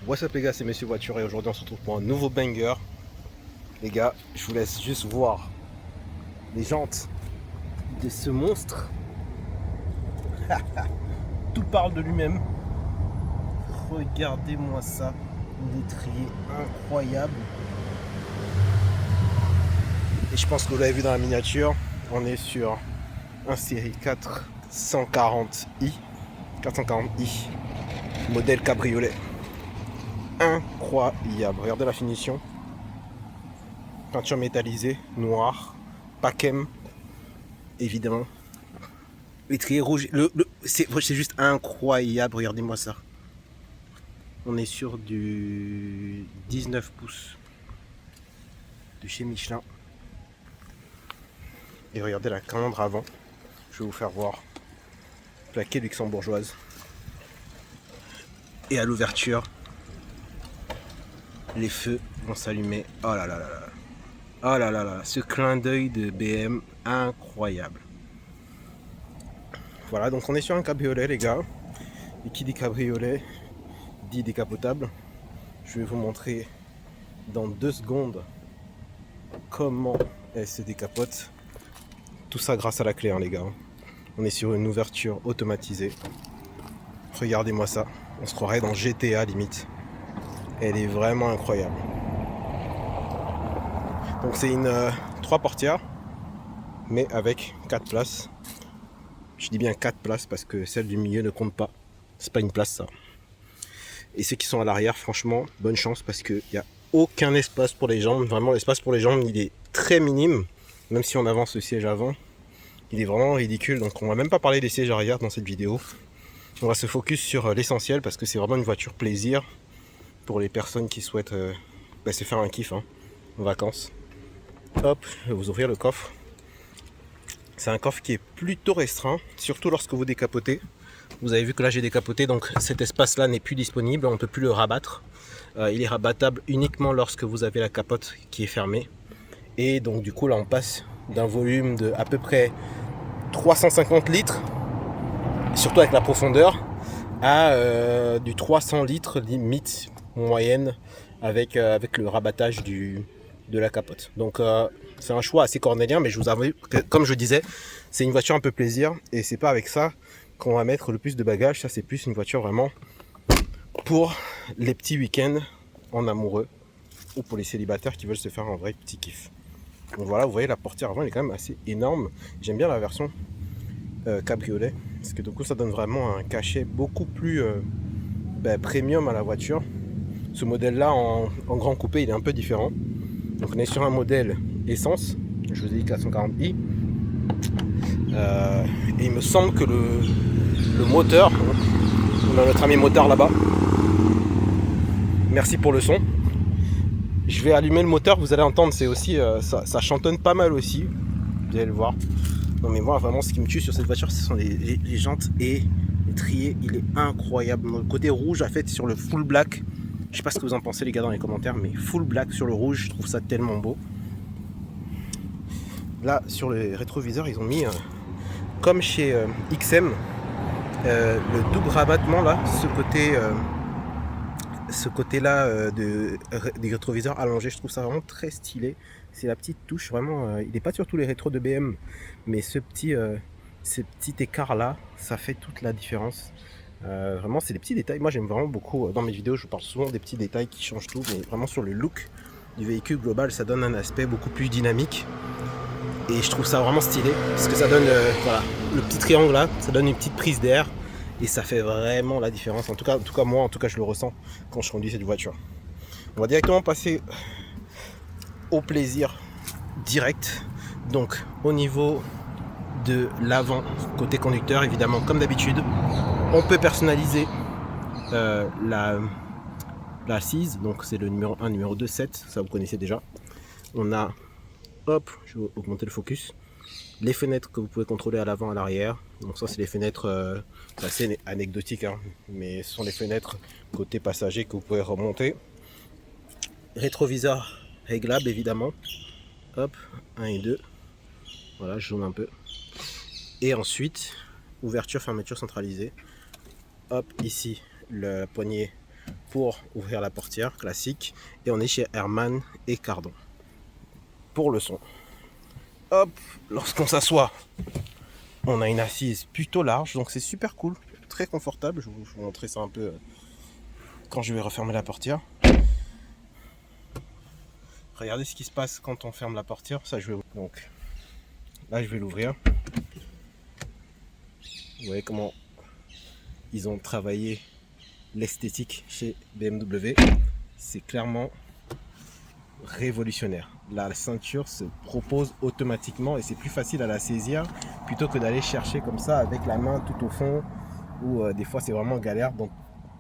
What's up les gars, c'est Monsieur Voiture et aujourd'hui on se retrouve pour un nouveau banger. Les gars, je vous laisse juste voir les jantes de ce monstre. Tout parle de lui-même. Regardez-moi ça, un étrier incroyable. Et je pense que vous l'avez vu dans la miniature, on est sur un série 440i, 440i, modèle cabriolet. Incroyable, regardez la finition. Peinture métallisée, noire, Pacem, évidemment. L'étrier rouge, c'est juste incroyable, regardez-moi ça. On est sur du 19 pouces de chez Michelin. Et regardez la calandre avant, je vais vous faire voir. Plaquée luxembourgeoise. Et à l'ouverture, les feux vont s'allumer. Oh là là là là. Oh là là là, ce clin d'œil de BM incroyable. Voilà, donc on est sur un cabriolet les gars. Et qui dit cabriolet dit décapotable. Je vais vous montrer dans 2 secondes comment elle se décapote. Tout ça grâce à la clé hein, les gars. On est sur une ouverture automatisée. Regardez-moi ça, on se croirait dans GTA limite. Elle est vraiment incroyable. Donc c'est une 3 portières, mais avec 4 places. Je dis bien 4 places parce que celle du milieu ne compte pas. C'est pas une place ça. Et ceux qui sont à l'arrière, franchement, bonne chance parce qu'il n'y a aucun espace pour les jambes. Vraiment, l'espace pour les jambes, il est très minime. Même si on avance le siège avant, il est vraiment ridicule. Donc on va même pas parler des sièges arrière dans cette vidéo. On va se focus sur l'essentiel parce que c'est vraiment une voiture plaisir pour les personnes qui souhaitent se faire un kiff hein, en vacances. Hop, je vais vous ouvrir le coffre. C'est un coffre qui est plutôt restreint, surtout lorsque vous décapotez. Vous avez vu que là j'ai décapoté, donc cet espace là n'est plus disponible, on ne peut plus le rabattre. Il est rabattable uniquement lorsque vous avez la capote qui est fermée. Et donc du coup là on passe d'un volume de à peu près 350 litres, surtout avec la profondeur, à du 300 litres limite moyenne avec le rabattage de la capote. Donc c'est un choix assez cornélien, mais je vous avoue que comme je disais, c'est une voiture un peu plaisir et c'est pas avec ça qu'on va mettre le plus de bagages. Ça c'est plus une voiture vraiment pour les petits week-ends en amoureux ou pour les célibataires qui veulent se faire un vrai petit kiff. Donc voilà, vous voyez la portière avant elle est quand même assez énorme. J'aime bien la version cabriolet parce que du coup ça donne vraiment un cachet beaucoup plus premium à la voiture. Ce modèle là en grand coupé il est un peu différent. Donc on est sur un modèle essence, je vous ai dit 440i. Et il me semble que le moteur, on a notre ami moteur là-bas. Merci pour le son. Je vais allumer le moteur, vous allez entendre, c'est aussi ça chantonne pas mal aussi. Vous allez le voir. Non mais moi vraiment ce qui me tue sur cette voiture ce sont les jantes et l'étrier, il est incroyable. Le côté rouge a fait sur le full black. Je sais pas ce que vous en pensez les gars dans les commentaires, mais full black sur le rouge, je trouve ça tellement beau. Là sur les rétroviseurs ils ont mis comme chez XM le double rabattement là, ce côté là des rétroviseurs allongés, je trouve ça vraiment très stylé. C'est la petite touche vraiment, il n'est pas sur tous les rétros de BM, mais ce petit écart là, ça fait toute la différence. Vraiment c'est des petits détails, moi j'aime vraiment beaucoup, dans mes vidéos je parle souvent des petits détails qui changent tout, mais vraiment sur le look du véhicule global ça donne un aspect beaucoup plus dynamique. Et je trouve ça vraiment stylé parce que ça donne voilà, le petit triangle là, ça donne une petite prise d'air et ça fait vraiment la différence. En tout cas moi, je le ressens quand je conduis cette voiture. On va directement passer au plaisir direct. Donc au niveau de l'avant, côté conducteur, évidemment comme d'habitude, on peut personnaliser l'assise. Donc c'est le numéro 1, numéro 2, 7, ça vous connaissez déjà. On a hop, je vais augmenter le focus. Les fenêtres que vous pouvez contrôler à l'avant, à l'arrière. Donc ça c'est les fenêtres, c'est assez anecdotique, hein, mais ce sont les fenêtres côté passager que vous pouvez remonter. Rétroviseur réglable évidemment. Hop, 1 et 2. Voilà, je zoome un peu. Et ensuite, ouverture, fermeture centralisée. Hop, ici, la poignée pour ouvrir la portière classique. Et on est chez Herman et Cardon. Pour le son, hop, lorsqu'on s'assoit, on a une assise plutôt large, donc c'est super cool, très confortable. Je vais vous montrer ça un peu quand je vais refermer la portière. Regardez ce qui se passe quand on ferme la portière. Ça, je vais... Donc là, je vais l'ouvrir. Vous voyez comment ils ont travaillé l'esthétique chez BMW. C'est clairement révolutionnaire. La ceinture se propose automatiquement et c'est plus facile à la saisir plutôt que d'aller chercher comme ça avec la main tout au fond, ou des fois c'est vraiment galère. Donc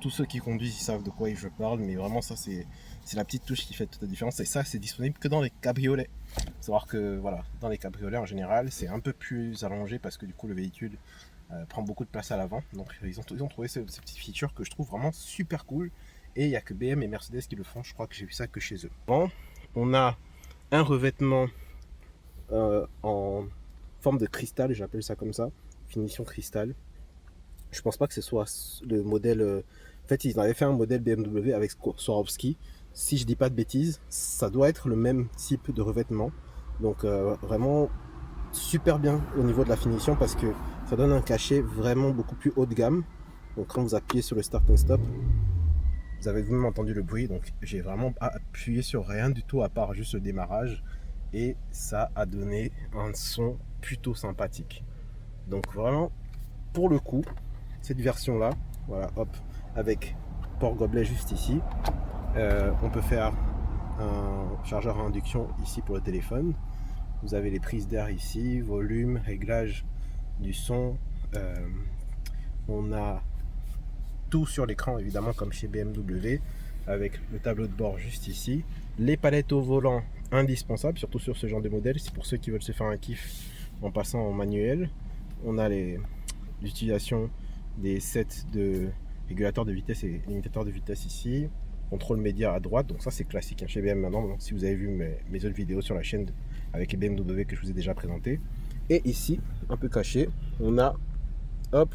tous ceux qui conduisent ils savent de quoi je parle, mais vraiment ça c'est la petite touche qui fait toute la différence. Et ça c'est disponible que dans les cabriolets. Faut savoir que voilà, dans les cabriolets en général c'est un peu plus allongé parce que du coup le véhicule prend beaucoup de place à l'avant. Donc ils ont trouvé ces petites features que je trouve vraiment super cool. Et il n'y a que BM et Mercedes qui le font. Je crois que j'ai vu ça que chez eux. Bon, on a un revêtement en forme de cristal, j'appelle ça comme ça, finition cristal. Je pense pas que ce soit le modèle. En fait, ils avaient fait un modèle BMW avec Swarovski. Si je dis pas de bêtises, ça doit être le même type de revêtement. Donc vraiment super bien au niveau de la finition parce que ça donne un cachet vraiment beaucoup plus haut de gamme. Donc quand vous appuyez sur le start and stop, vous avez vous-même entendu le bruit, donc j'ai vraiment appuyé sur rien du tout à part juste le démarrage et ça a donné un son plutôt sympathique. Donc vraiment, pour le coup, cette version là, voilà, hop, avec port gobelet juste ici, on peut faire un chargeur à induction ici pour le téléphone. Vous avez les prises d'air ici, volume, réglage du son, on a tout sur l'écran évidemment comme chez BMW avec le tableau de bord juste ici, les palettes au volant indispensables surtout sur ce genre de modèle, c'est pour ceux qui veulent se faire un kiff en passant en manuel. On a l'utilisation des sets de régulateurs de vitesse et limitateurs de vitesse ici, contrôle média à droite, donc ça c'est classique chez BMW maintenant. Donc, si vous avez vu mes autres vidéos sur la chaîne avec les BMW que je vous ai déjà présenté. Et ici un peu caché, on a hop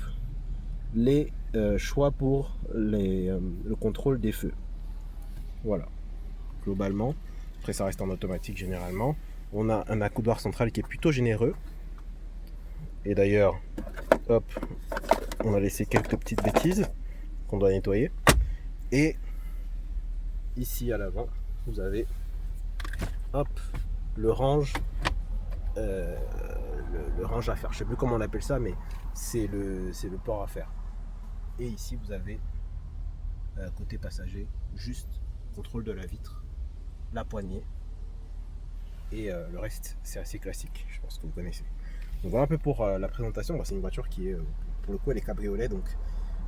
les choix pour le contrôle des feux. Voilà, globalement. Après, ça reste en automatique généralement. On a un accoudoir central qui est plutôt généreux. Et d'ailleurs, hop, on a laissé quelques petites bêtises qu'on doit nettoyer. Et ici à l'avant, vous avez hop, le range. Le range à faire. Je sais plus comment on appelle ça, mais c'est le port à faire. Et ici vous avez côté passager juste contrôle de la vitre, la poignée et le reste c'est assez classique, je pense que vous connaissez. Donc voilà un peu pour la présentation. C'est une voiture qui est pour le coup elle est cabriolet, donc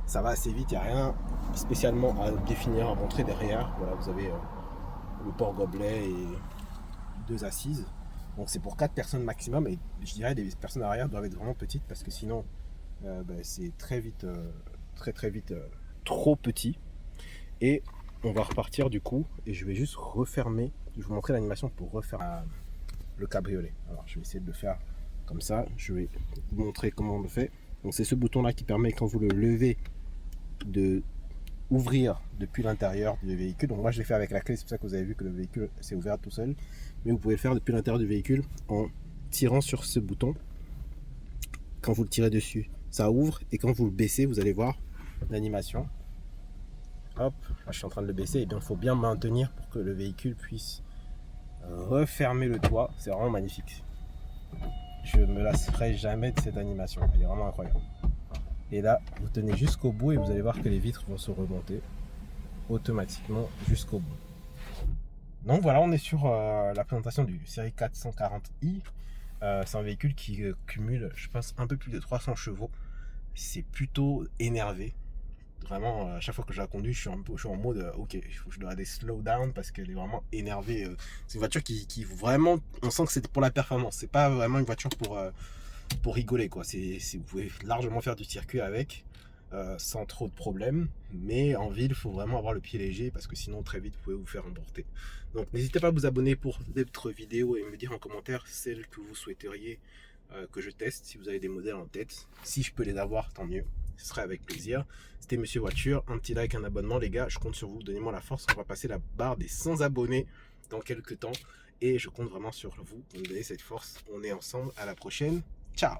ça va assez vite, il n'y a rien spécialement à définir, à montrer derrière. Voilà, vous avez le port gobelet et 2 assises. Donc c'est pour 4 personnes maximum, et je dirais les personnes arrière doivent être vraiment petites parce que sinon c'est très vite très vite trop petit. Et on va repartir du coup et je vais juste refermer, je vais vous montrer l'animation pour refaire le cabriolet. Alors je vais essayer de le faire comme ça, je vais vous montrer comment on le fait. Donc c'est ce bouton là qui permet quand vous le levez de ouvrir depuis l'intérieur du véhicule. Donc moi je l'ai fait avec la clé, c'est pour ça que vous avez vu que le véhicule s'est ouvert tout seul, mais vous pouvez le faire depuis l'intérieur du véhicule en tirant sur ce bouton. Quand vous le tirez dessus ça ouvre, et quand vous le baissez vous allez voir l'animation. Hop, là, je suis en train de le baisser, et bien il faut bien maintenir pour que le véhicule puisse refermer le toit. C'est vraiment magnifique, je ne me lasserai jamais de cette animation, elle est vraiment incroyable. Et là vous tenez jusqu'au bout et vous allez voir que les vitres vont se remonter automatiquement jusqu'au bout. Donc voilà, on est sur la présentation du série 440i. C'est un véhicule qui cumule, je pense, un peu plus de 300 chevaux. C'est plutôt énervé. Vraiment, à chaque fois que je la conduis, je suis en mode ok, je dois aller slow down parce qu'elle est vraiment énervée. C'est une voiture qui vraiment, on sent que c'est pour la performance. C'est pas vraiment une voiture pour rigoler, quoi. Vous pouvez largement faire du circuit avec sans trop de problèmes, mais en ville il faut vraiment avoir le pied léger parce que sinon très vite vous pouvez vous faire emporter. Donc n'hésitez pas à vous abonner pour d'autres vidéos et me dire en commentaire celles que vous souhaiteriez que je teste, si vous avez des modèles en tête. Si je peux les avoir, tant mieux. ce serait avec plaisir. C'était Monsieur Voiture, un petit like, un abonnement les gars, je compte sur vous, donnez-moi la force, on va passer la barre des 100 abonnés dans quelques temps et je compte vraiment sur vous pour me donner cette force. On est ensemble, à la prochaine, ciao.